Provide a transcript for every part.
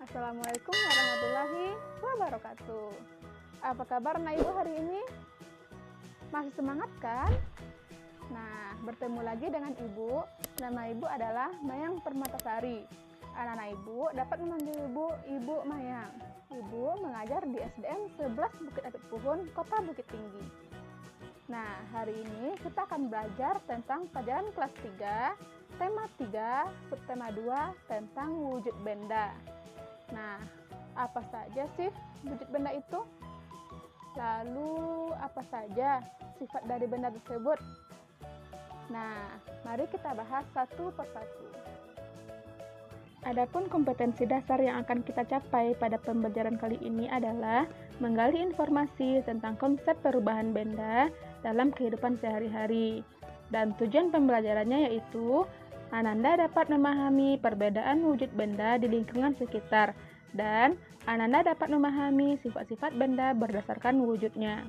Assalamualaikum warahmatullahi wabarakatuh. Apa kabar Anak Ibu hari ini? Masih semangat kan? Nah, bertemu lagi dengan Ibu. Nama Ibu adalah Mayang Permatasari. Anak-anak Ibu dapat memanggil Ibu Mayang. Ibu mengajar di SDN 11 Bukit Apit Puhun, Kota Bukit Tinggi. Nah, hari ini kita akan belajar tentang pelajaran kelas 3, tema 3, subtema 2 tentang wujud benda. Nah, apa saja sih wujud benda itu? Lalu, apa saja sifat dari benda tersebut? Nah, mari kita bahas satu persatu. Adapun kompetensi dasar yang akan kita capai pada pembelajaran kali ini adalah menggali informasi tentang konsep perubahan benda dalam kehidupan sehari-hari. Dan tujuan pembelajarannya yaitu Ananda dapat memahami perbedaan wujud benda di lingkungan sekitar dan Ananda dapat memahami sifat-sifat benda berdasarkan wujudnya.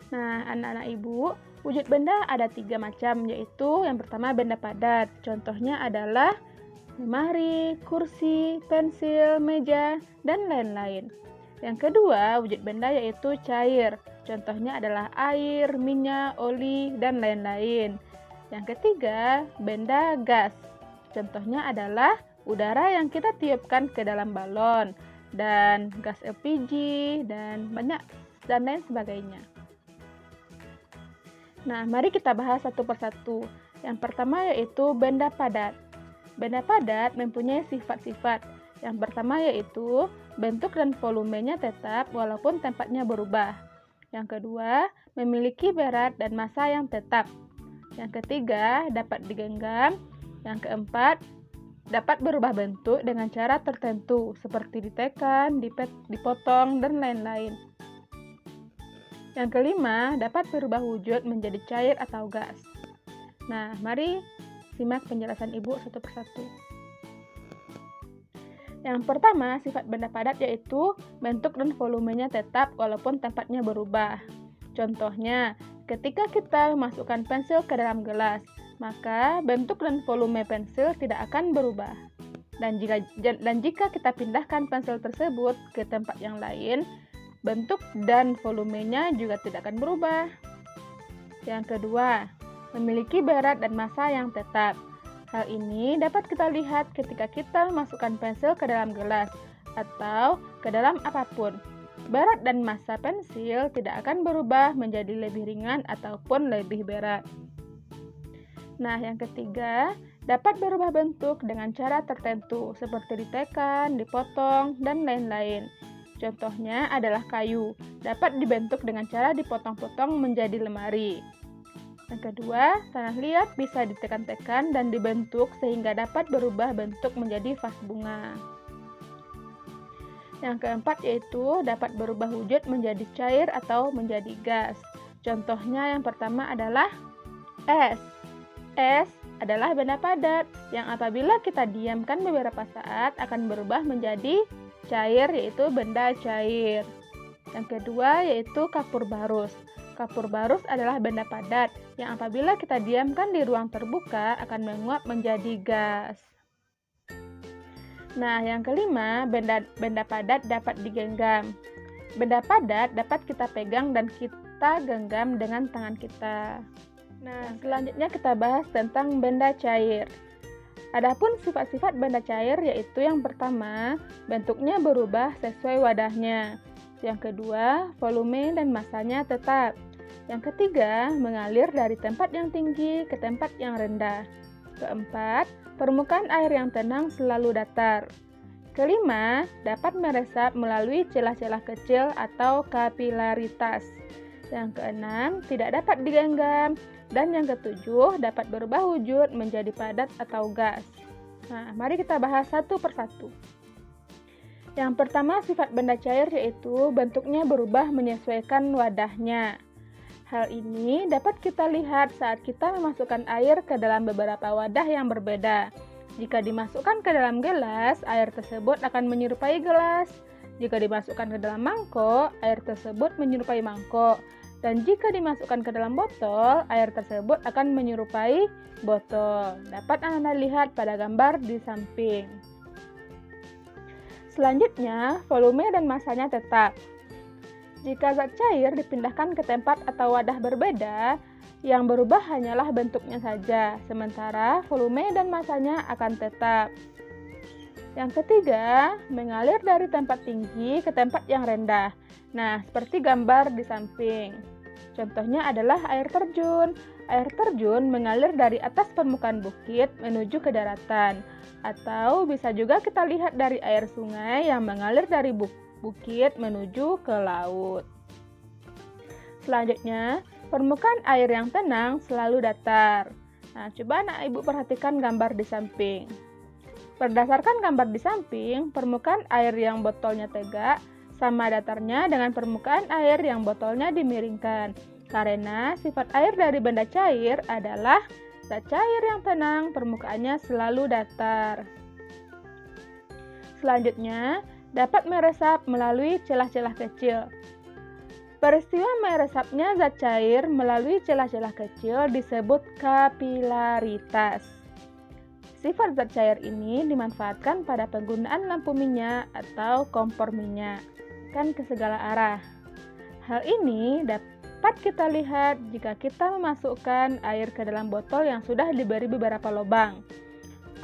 Nah, anak-anak Ibu, wujud benda ada 3 macam, yaitu yang pertama benda padat. Contohnya adalah lemari, kursi, pensil, meja, dan lain-lain. Yang kedua, wujud benda yaitu cair. Contohnya adalah air, minyak, oli, dan lain-lain. Yang ketiga, benda gas. Contohnya adalah udara yang kita tiupkan ke dalam balon, dan gas LPG, dan lain sebagainya. Nah, mari kita bahas satu persatu. Yang pertama yaitu benda padat. Benda padat mempunyai sifat-sifat. Yang pertama yaitu bentuk dan volumenya tetap walaupun tempatnya berubah. Yang kedua, memiliki berat dan massa yang tetap. Yang ketiga, dapat digenggam. Yang keempat, dapat berubah bentuk dengan cara tertentu, seperti ditekan, dipotong, dan lain-lain. Yang kelima, dapat berubah wujud menjadi cair atau gas. Nah, mari simak penjelasan Ibu satu persatu. Yang pertama, sifat benda padat yaitu bentuk dan volumenya tetap walaupun tempatnya berubah. Contohnya, ketika kita memasukkan pensil ke dalam gelas, maka bentuk dan volume pensil tidak akan berubah. Dan jika kita pindahkan pensil tersebut ke tempat yang lain, bentuk dan volumenya juga tidak akan berubah. Yang kedua, memiliki berat dan massa yang tetap. Hal ini dapat kita lihat ketika kita memasukkan pensil ke dalam gelas atau ke dalam apapun. Berat dan massa pensil tidak akan berubah menjadi lebih ringan ataupun lebih berat. Nah, yang ketiga, dapat berubah bentuk dengan cara tertentu seperti ditekan, dipotong, dan lain-lain. Contohnya adalah kayu, dapat dibentuk dengan cara dipotong-potong menjadi lemari. Yang kedua, tanah liat bisa ditekan-tekan dan dibentuk sehingga dapat berubah bentuk menjadi vas bunga. Yang keempat yaitu dapat berubah wujud menjadi cair atau menjadi gas. Contohnya yang pertama adalah es. Es adalah benda padat yang apabila kita diamkan beberapa saat akan berubah menjadi cair, yaitu benda cair. Yang kedua yaitu kapur barus. Kapur barus adalah benda padat yang apabila kita diamkan di ruang terbuka akan menguap menjadi gas. Nah, yang kelima, benda padat dapat digenggam. Benda padat dapat kita pegang dan kita genggam dengan tangan kita. Nah, selanjutnya kita bahas tentang benda cair. Adapun sifat-sifat benda cair yaitu yang pertama, bentuknya berubah sesuai wadahnya. Yang kedua, volume dan massanya tetap. Yang ketiga, mengalir dari tempat yang tinggi ke tempat yang rendah. Keempat, permukaan air yang tenang selalu datar. Kelima, dapat meresap melalui celah-celah kecil atau kapilaritas. Yang keenam, tidak dapat digenggam. Dan yang ketujuh, dapat berubah wujud menjadi padat atau gas. Nah, mari kita bahas satu persatu. Yang pertama, sifat benda cair yaitu bentuknya berubah menyesuaikan wadahnya. Hal ini dapat kita lihat saat kita memasukkan air ke dalam beberapa wadah yang berbeda. Jika dimasukkan ke dalam gelas, air tersebut akan menyerupai gelas. Jika dimasukkan ke dalam mangkok, air tersebut menyerupai mangkok. Dan jika dimasukkan ke dalam botol, air tersebut akan menyerupai botol. Dapat Anda lihat pada gambar di samping. Selanjutnya, volume dan masanya tetap. Jika zat cair dipindahkan ke tempat atau wadah berbeda, yang berubah hanyalah bentuknya saja, sementara volume dan masanya akan tetap. Yang ketiga, mengalir dari tempat tinggi ke tempat yang rendah. Nah, seperti gambar di samping. Contohnya adalah air terjun. Air terjun mengalir dari atas permukaan bukit menuju ke daratan. Atau bisa juga kita lihat dari air sungai yang mengalir dari bukit menuju ke laut. Selanjutnya, permukaan air yang tenang selalu datar. Nah, coba anak ibu perhatikan gambar di samping. Berdasarkan gambar di samping, permukaan air yang botolnya tegak sama datarnya dengan permukaan air yang botolnya dimiringkan. Karena sifat air dari benda cair adalah zat cair yang tenang, permukaannya selalu datar. Selanjutnya, dapat meresap melalui celah-celah kecil. Peristiwa meresapnya zat cair melalui celah-celah kecil disebut kapilaritas. Sifat zat cair ini dimanfaatkan pada penggunaan lampu minyak atau kompor minyak, kan ke segala arah. Hal ini dapat kita lihat jika kita memasukkan air ke dalam botol yang sudah diberi beberapa lubang.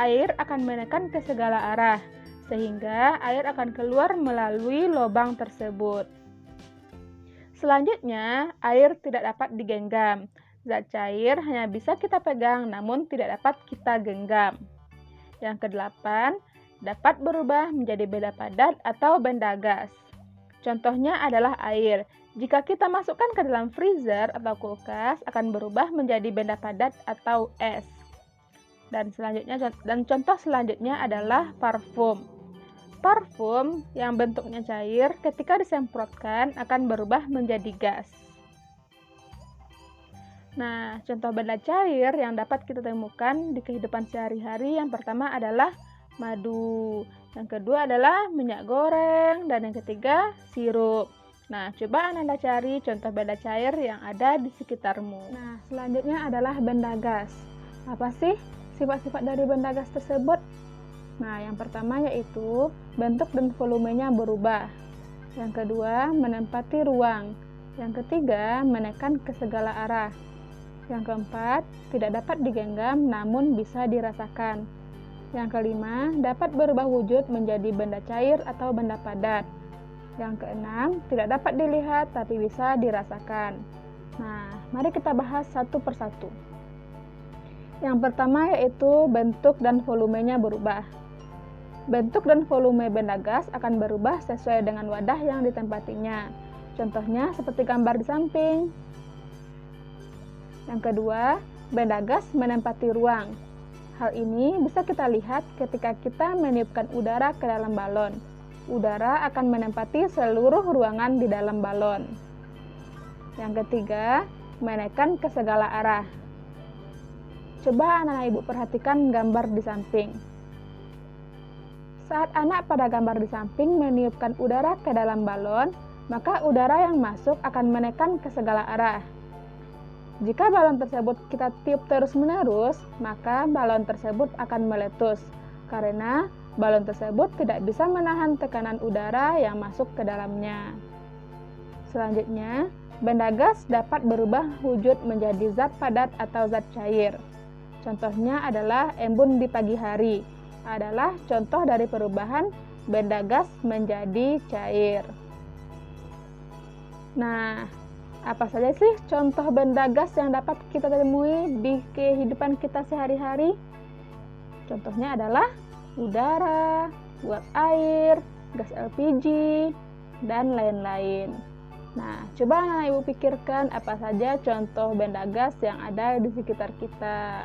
Air akan menekan ke segala arah, sehingga air akan keluar melalui lubang tersebut. Selanjutnya, air tidak dapat digenggam. Zat cair hanya bisa kita pegang namun tidak dapat kita genggam. Yang kedelapan, dapat berubah menjadi benda padat atau benda gas. Contohnya adalah air. Jika kita masukkan ke dalam freezer atau kulkas akan berubah menjadi benda padat atau es. Dan contoh selanjutnya adalah parfum. Parfum yang bentuknya cair ketika disemprotkan akan berubah menjadi gas. Nah, contoh benda cair yang dapat kita temukan di kehidupan sehari-hari yang pertama adalah madu, yang kedua adalah minyak goreng, dan yang ketiga sirup. Nah, coba Anda cari contoh benda cair yang ada di sekitarmu. Nah, selanjutnya adalah benda gas. Apa sih sifat-sifat dari benda gas tersebut? Nah, yang pertama yaitu bentuk dan volumenya berubah. Yang kedua, menempati ruang. Yang ketiga, menekan ke segala arah. Yang keempat, tidak dapat digenggam namun bisa dirasakan. Yang kelima, dapat berubah wujud menjadi benda cair atau benda padat. Yang keenam, tidak dapat dilihat tapi bisa dirasakan. Nah, mari kita bahas satu persatu. Yang pertama yaitu bentuk dan volumenya berubah. Bentuk dan volume benda gas akan berubah sesuai dengan wadah yang ditempatinya. Contohnya seperti gambar di samping. Yang kedua, benda gas menempati ruang. Hal ini bisa kita lihat ketika kita meniupkan udara ke dalam balon. Udara akan menempati seluruh ruangan di dalam balon. Yang ketiga, menekan ke segala arah. Coba anak ibu perhatikan gambar di samping. Saat anak pada gambar di samping meniupkan udara ke dalam balon, maka udara yang masuk akan menekan ke segala arah. Jika balon tersebut kita tiup terus-menerus, maka balon tersebut akan meletus, karena balon tersebut tidak bisa menahan tekanan udara yang masuk ke dalamnya. Selanjutnya, benda gas dapat berubah wujud menjadi zat padat atau zat cair. Contohnya adalah embun di pagi hari, adalah contoh dari perubahan benda gas menjadi cair. Nah, apa saja sih contoh benda gas yang dapat kita temui di kehidupan kita sehari-hari? Contohnya adalah udara, uap air, gas LPG, dan lain-lain. Nah, coba anak ibu pikirkan apa saja contoh benda gas yang ada di sekitar kita.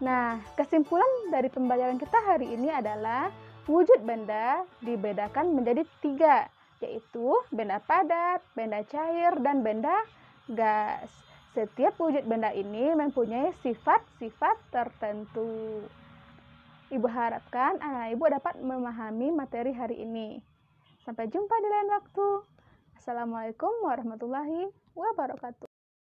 Nah, kesimpulan dari pembelajaran kita hari ini adalah wujud benda dibedakan menjadi 3, yaitu benda padat, benda cair, dan benda gas. Setiap wujud benda ini mempunyai sifat-sifat tertentu. Ibu harapkan anak ibu dapat memahami materi hari ini. Sampai jumpa di lain waktu. Assalamualaikum warahmatullahi wabarakatuh.